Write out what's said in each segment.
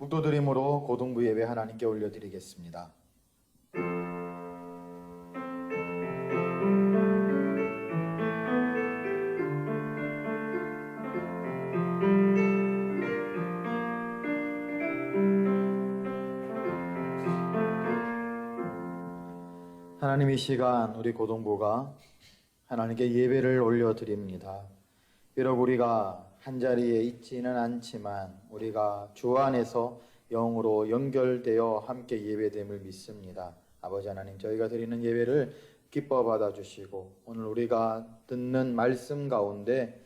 묵도드림으로 고등부 예배 하나님께 올려드리겠습니다. 하나님, 이 시간 우리 고등부가 하나님께 예배를 올려드립니다. 비록 우리가 한자리에 있지는 않지만 우리가 주 안에서 영으로 연결되어 함께 예배됨을 믿습니다. 아버지 하나님, 저희가 드리는 예배를 기뻐 받아주시고 오늘 우리가 듣는 말씀 가운데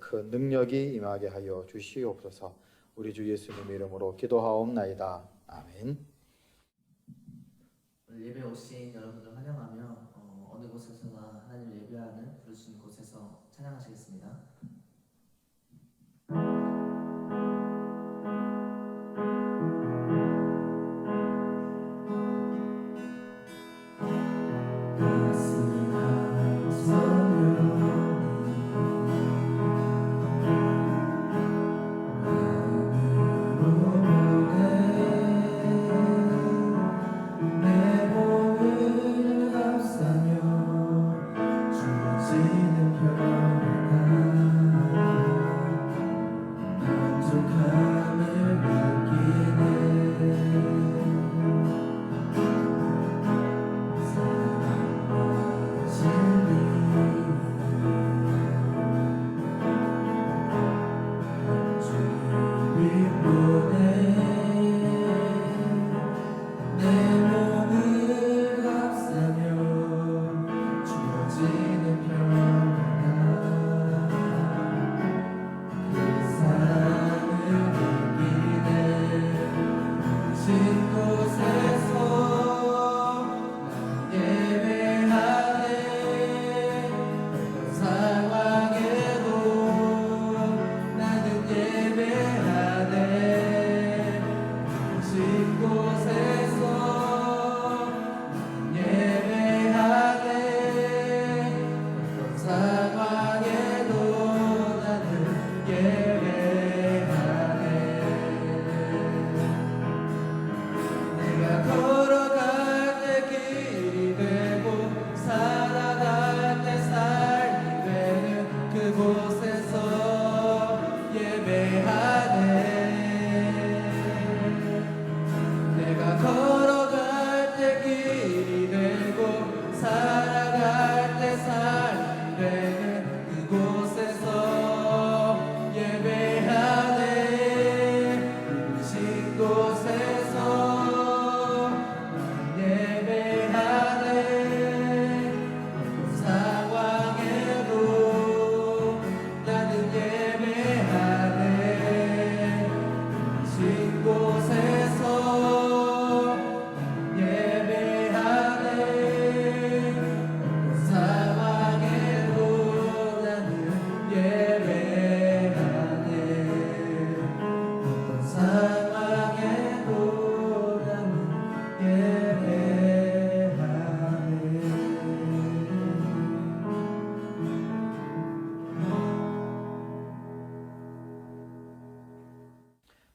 큰 능력이 임하게 하여 주시옵소서. 우리 주 예수님의 이름으로 기도하옵나이다. 아멘. 예배 오신 여러분들 환영하며 어느 곳에서나 하나님을 예배하는 부르신 곳에서 찬양하시겠습니다.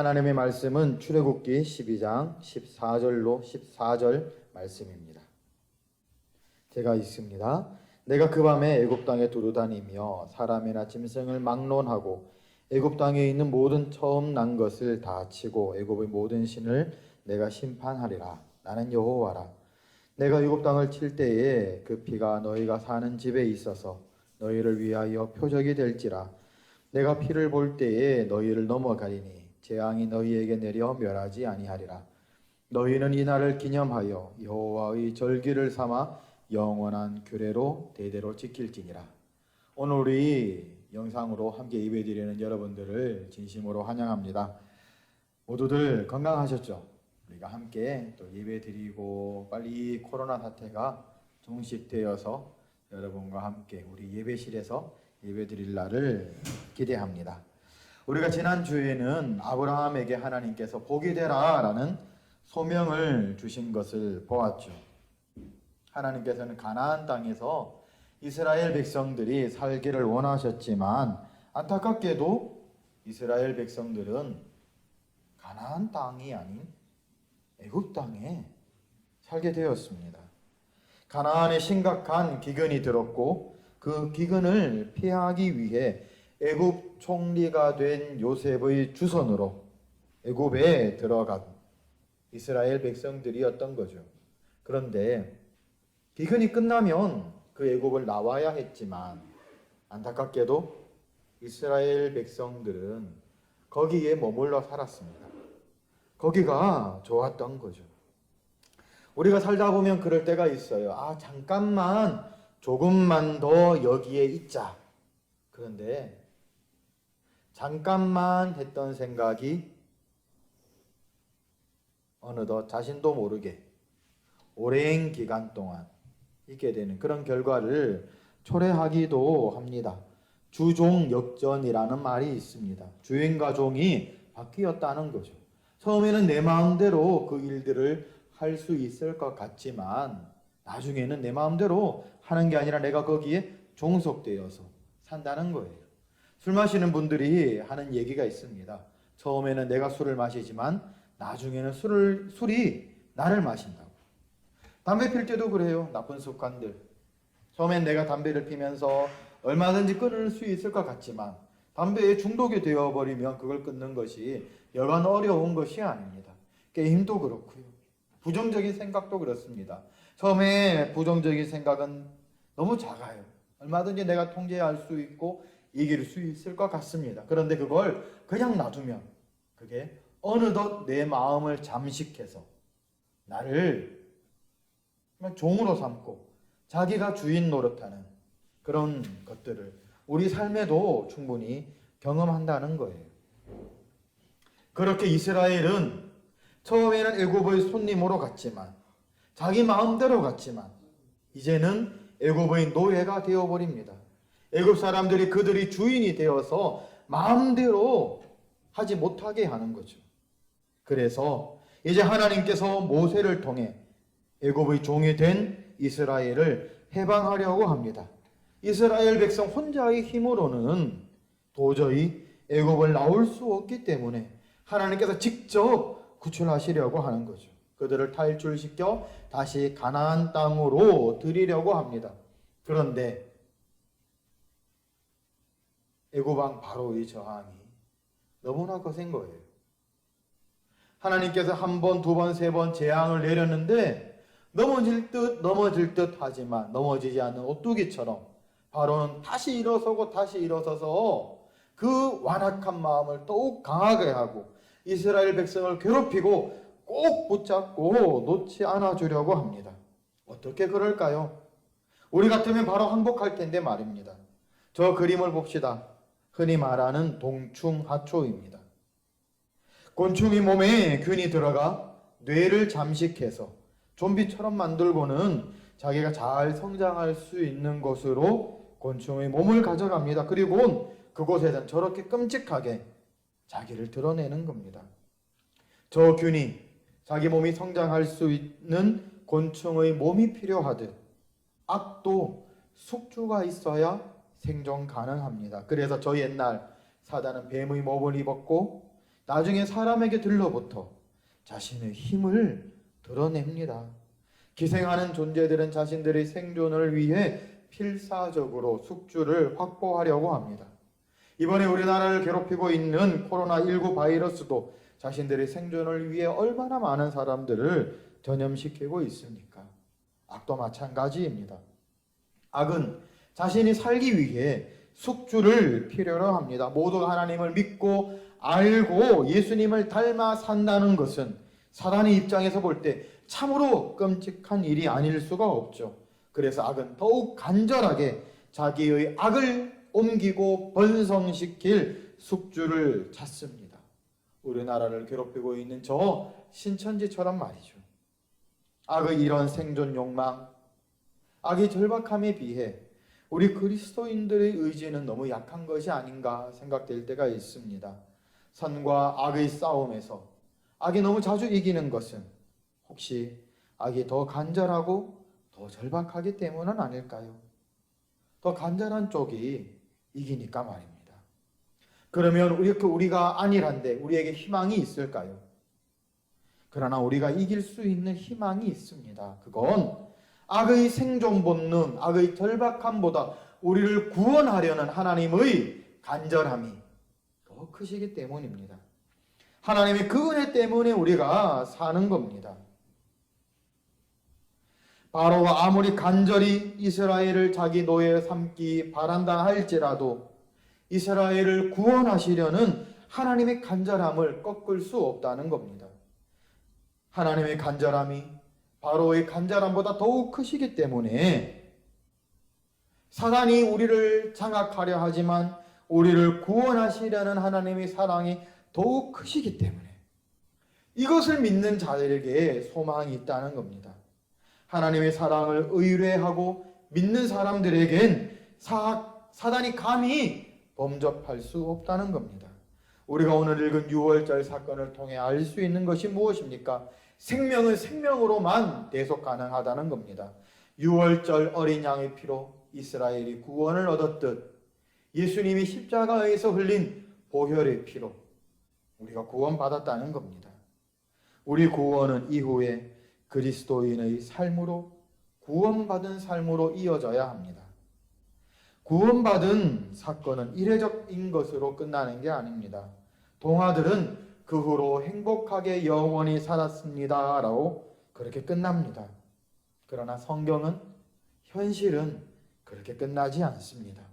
하나님의 말씀은 출애굽기 12장 14절로 14절 말씀입니다. 제가 읽습니다. 내가 그 밤에 애굽 땅에 두루다니며 사람이나 짐승을 막론하고 애굽 땅에 있는 모든 처음 난 것을 다 치고 애굽의 모든 신을 내가 심판하리라. 나는 여호와라. 내가 애굽 땅을 칠 때에 그 피가 너희가 사는 집에 있어서 너희를 위하여 표적이 될지라. 내가 피를 볼 때에 너희를 넘어가리니 재앙이 너희에게 내려 멸하지 아니하리라. 너희는 이 날을 기념하여 여호와의 절기를 삼아 영원한 규례로 대대로 지킬지니라. 오늘 우리 영상으로 함께 예배드리는 여러분들을 진심으로 환영합니다. 모두들 건강하셨죠? 우리가 함께 또 예배드리고 빨리 이 코로나 사태가 종식되어서 여러분과 함께 우리 예배실에서 예배드릴 날을 기대합니다. 우리가 지난주에는 아브라함에게 하나님께서 복이 되라 라는 소명을 주신 것을 보았죠. 하나님께서는 가나안 땅에서 이스라엘 백성들이 살기를 원하셨지만 안타깝게도 이스라엘 백성들은 가나안 가나안 땅이 아닌 애굽 땅에 살게 되었습니다. 가나안에 심각한 기근이 들었고 그 기근을 피하기 위해 애굽 총리가 된 요셉의 주선으로 애굽에 들어간 이스라엘 백성들이었던 거죠. 그런데 기근이 끝나면 그 애굽을 나와야 했지만 안타깝게도 이스라엘 백성들은 거기에 머물러 살았습니다. 거기가 좋았던 거죠. 우리가 살다 보면 그럴 때가 있어요. 잠깐만 조금만 더 여기에 있자. 그런데 잠깐만 했던 생각이 어느덧 자신도 모르게 오랜 기간 동안 있게 되는 그런 결과를 초래하기도 합니다. 주종역전이라는 말이 있습니다. 주인과 종이 바뀌었다는 거죠. 처음에는 내 마음대로 그 일들을 할 수 있을 것 같지만 나중에는 내 마음대로 하는 게 아니라 내가 거기에 종속되어서 산다는 거예요. 술 마시는 분들이 하는 얘기가 있습니다. 처음에는 내가 술을 마시지만 나중에는 술이 나를 마신다고. 담배 필 때도 그래요. 나쁜 습관들. 처음엔 내가 담배를 피면서 얼마든지 끊을 수 있을 것 같지만 담배에 중독이 되어버리면 그걸 끊는 것이 여간 어려운 것이 아닙니다. 게임도 그렇고요. 부정적인 생각도 그렇습니다. 처음에 부정적인 생각은 너무 작아요. 얼마든지 내가 통제할 수 있고 이길 수 있을 것 같습니다. 그런데 그걸 그냥 놔두면 그게 어느덧 내 마음을 잠식해서 나를 종으로 삼고 자기가 주인 노릇하는 그런 것들을 우리 삶에도 충분히 경험한다는 거예요. 그렇게 이스라엘은 처음에는 애굽의 손님으로 갔지만 자기 마음대로 갔지만 이제는 애굽의 노예가 되어버립니다. 애굽 사람들이 그들이 주인이 되어서 마음대로 하지 못하게 하는 거죠. 그래서 이제 하나님께서 모세를 통해 애굽의 종이 된 이스라엘을 해방하려고 합니다. 이스라엘 백성 혼자의 힘으로는 도저히 애굽을 나올 수 없기 때문에 하나님께서 직접 구출하시려고 하는 거죠. 그들을 탈출시켜 다시 가나안 땅으로 들이려고 합니다. 그런데 애굽 왕 바로의 저항이 너무나 거센 거예요. 하나님께서 한 번, 두 번, 세 번 재앙을 내렸는데 넘어질 듯 하지만 넘어지지 않는 오뚜기처럼 바로는 다시 일어서고 다시 일어서서 그 완악한 마음을 더욱 강하게 하고 이스라엘 백성을 괴롭히고 꼭 붙잡고 놓지 않아 주려고 합니다. 어떻게 그럴까요? 우리 같으면 바로 항복할 텐데 말입니다. 저 그림을 봅시다. 흔히 말하는 동충하초입니다. 곤충이 몸에 균이 들어가 뇌를 잠식해서 좀비처럼 만들고는 자기가 잘 성장할 수 있는 곳으로 곤충의 몸을 가져갑니다. 그리고 그곳에선 저렇게 끔찍하게 자기를 드러내는 겁니다. 저 균이 자기 몸이 성장할 수 있는 곤충의 몸이 필요하듯 악도 숙주가 있어야 생존 가능합니다. 그래서 저 옛날 사단은 뱀의 몸을 입었고 나중에 사람에게 들러붙어 자신의 힘을 드러냅니다. 기생하는 존재들은 자신들의 생존을 위해 필사적으로 숙주를 확보하려고 합니다. 이번에 우리나라를 괴롭히고 있는 코로나19 바이러스도 자신들의 생존을 위해 얼마나 많은 사람들을 전염시키고 있습니까? 악도 마찬가지입니다. 악은 자신이 살기 위해 숙주를 필요로 합니다. 모두가 하나님을 믿고 알고 예수님을 닮아 산다는 것은 사단의 입장에서 볼 때 참으로 끔찍한 일이 아닐 수가 없죠. 그래서 악은 더욱 간절하게 자기의 악을 옮기고 번성시킬 숙주를 찾습니다. 우리나라를 괴롭히고 있는 저 신천지처럼 말이죠. 악의 이런 생존 욕망, 악의 절박함에 비해 우리 그리스도인들의 의지는 너무 약한 것이 아닌가 생각될 때가 있습니다. 선과 악의 싸움에서 악이 너무 자주 이기는 것은 혹시 악이 더 간절하고 더 절박하기 때문은 아닐까요? 더 간절한 쪽이 이기니까 말입니다. 그러면 우리가 안일한데 우리에게 희망이 있을까요? 그러나 우리가 이길 수 있는 희망이 있습니다. 그건 악의 생존 본능, 악의 절박함보다 우리를 구원하려는 하나님의 간절함이 더 크시기 때문입니다. 하나님의 그 은혜 때문에 우리가 사는 겁니다. 바로가 아무리 간절히 이스라엘을 자기 노예 삼기 바란다 할지라도 이스라엘을 구원하시려는 하나님의 간절함을 꺾을 수 없다는 겁니다. 하나님의 간절함이 바로의 간절함보다 더욱 크시기 때문에 사단이 우리를 장악하려 하지만 우리를 구원하시려는 하나님의 사랑이 더욱 크시기 때문에 이것을 믿는 자들에게 소망이 있다는 겁니다. 하나님의 사랑을 의뢰하고 믿는 사람들에겐 사단이 감히 범접할 수 없다는 겁니다. 우리가 오늘 읽은 6월절 사건을 통해 알 수 있는 것이 무엇입니까? 생명은 생명으로만 대속 가능하다는 겁니다. 6월절 어린 양의 피로 이스라엘이 구원을 얻었듯 예수님이 십자가에서 흘린 보혈의 피로 우리가 구원받았다는 겁니다. 우리 구원은 이후에 그리스도인의 삶으로 구원받은 삶으로 이어져야 합니다. 구원받은 사건은 이례적인 것으로 끝나는 게 아닙니다. 동화들은 그 후로 행복하게 영원히 살았습니다 라고 그렇게 끝납니다. 그러나 성경은 현실은 그렇게 끝나지 않습니다.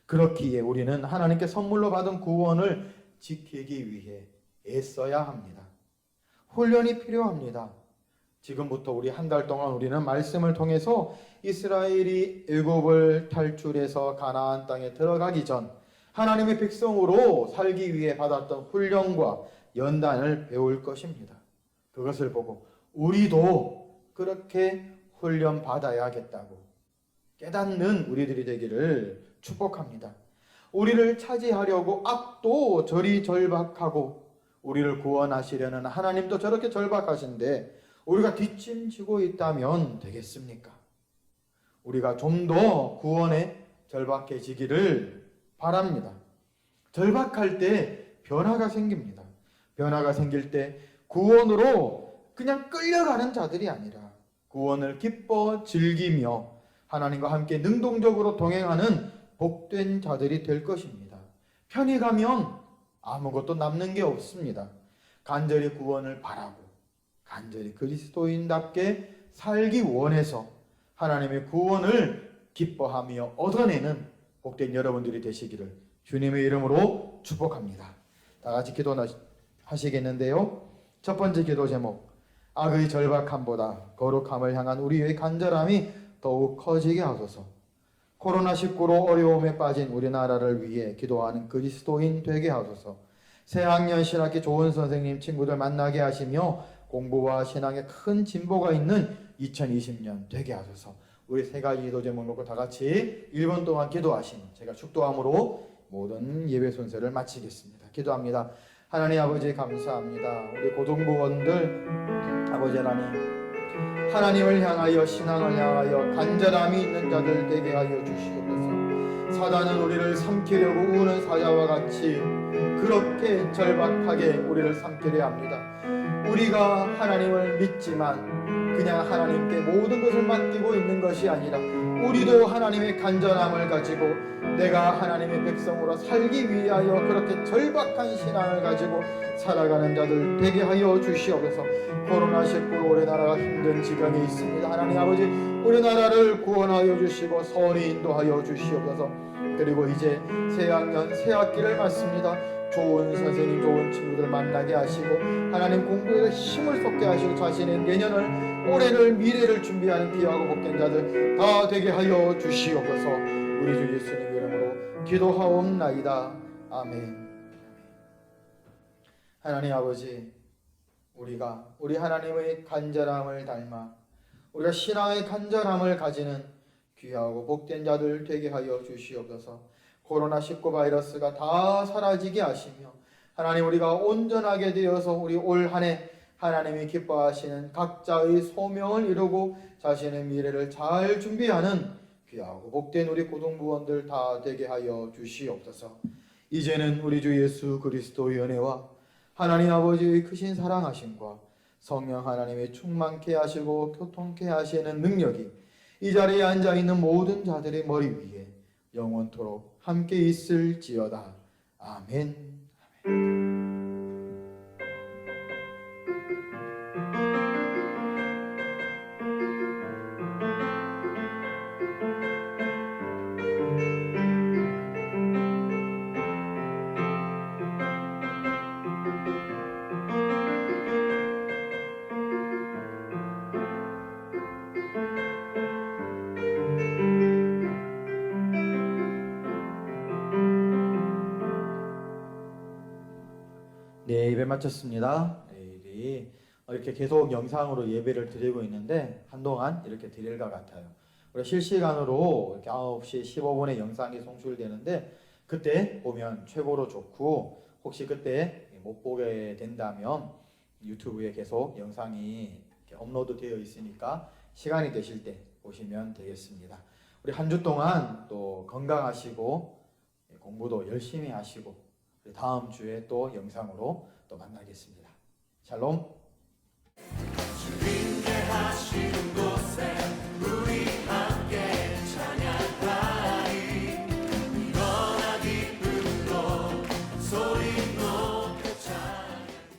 그렇기에 우리는 하나님께 선물로 받은 구원을 지키기 위해 애써야 합니다. 훈련이 필요합니다. 지금부터 우리 한 달 동안 우리는 말씀을 통해서 이스라엘이 애굽을 탈출해서 가나안 땅에 들어가기 전 하나님의 백성으로 살기 위해 받았던 훈련과 연단을 배울 것입니다. 그것을 보고 우리도 그렇게 훈련 받아야겠다고 깨닫는 우리들이 되기를 축복합니다. 우리를 차지하려고 악도 저리 절박하고 우리를 구원하시려는 하나님도 저렇게 절박하신데 우리가 뒷짐지고 있다면 되겠습니까? 우리가 좀 더 구원에 절박해지기를 바랍니다. 절박할 때 변화가 생깁니다. 변화가 생길 때 구원으로 그냥 끌려가는 자들이 아니라 구원을 기뻐 즐기며 하나님과 함께 능동적으로 동행하는 복된 자들이 될 것입니다. 편히 가면 아무것도 남는 게 없습니다. 간절히 구원을 바라고 간절히 그리스도인답게 살기 원해서 하나님의 구원을 기뻐하며 얻어내는 복된 여러분들이 되시기를 주님의 이름으로 축복합니다. 다 같이 기도하시겠는데요. 첫 번째 기도 제목, 악의 절박함보다 거룩함을 향한 우리의 간절함이 더욱 커지게 하소서. 코로나19로 어려움에 빠진 우리나라를 위해 기도하는 그리스도인 되게 하소서. 새학년 신학기 좋은 선생님 친구들 만나게 하시며 공부와 신앙에 큰 진보가 있는 2020년 되게 하소서. 우리 세 가지 기도 제목 놓고 다 같이 1분 동안 기도하시면 제가 축도함으로 모든 예배 순서를 마치겠습니다. 기도합니다. 하나님 아버지 감사합니다. 우리 고등부원들 아버지 하나님을 향하여 신앙을 향하여 간절함이 있는 자들 되게 하여 주시옵소서. 사단은 우리를 삼키려고 우는 사자와 같이 그렇게 절박하게 우리를 삼키려 합니다. 우리가 하나님을 믿지만 그냥 하나님께 모든 것을 맡기고 있는 것이 아니라 우리도 하나님의 간절함을 가지고 내가 하나님의 백성으로 살기 위하여 그렇게 절박한 신앙을 가지고 살아가는 자들 되게 하여 주시옵소서. 코로나19로 우리나라가 힘든 지경에 있습니다. 하나님 아버지 우리나라를 구원하여 주시고 선히 인도하여 주시옵소서. 그리고 이제 새학년 새학기를 맞습니다. 좋은 선생님 좋은 친구들 만나게 하시고 하나님 공부에 힘을 쏟게 하시고 자신의 내년을 올해를 미래를 준비하는 귀하고 복된 자들 다 되게 하여 주시옵소서. 우리 주 예수님 이름으로 기도하옵나이다. 아멘. 하나님 아버지 우리가 우리 하나님의 간절함을 닮아 우리가 신앙의 간절함을 가지는 귀하고 복된 자들 되게 하여 주시옵소서. 코로나19 바이러스가 다 사라지게 하시며 하나님 우리가 온전하게 되어서 우리 올 한 해 하나님이 기뻐하시는 각자의 소명을 이루고 자신의 미래를 잘 준비하는 귀하고 복된 우리 고등부원들 다 되게 하여 주시옵소서. 이제는 우리 주 예수 그리스도의 은혜와 하나님 아버지의 크신 사랑하심과 성령 하나님이 충만케 하시고 교통케 하시는 능력이 이 자리에 앉아 있는 모든 자들의 머리 위에 영원토록 함께 있을지어다. 아멘. 네, 예배 마쳤습니다. 내일이 이렇게 계속 영상으로 예배를 드리고 있는데 한동안 이렇게 드릴 것 같아요. 우리 실시간으로 이렇게 9시 15분에 영상이 송출되는데 그때 보면 최고로 좋고, 혹시 그때 못 보게 된다면 유튜브에 계속 영상이 이렇게 업로드 되어 있으니까 시간이 되실 때 보시면 되겠습니다. 우리 한 주 동안 또 건강하시고 공부도 열심히 하시고 다음 주에 또 영상으로 또 만나겠습니다. 샬롬. 주님께 하시는 것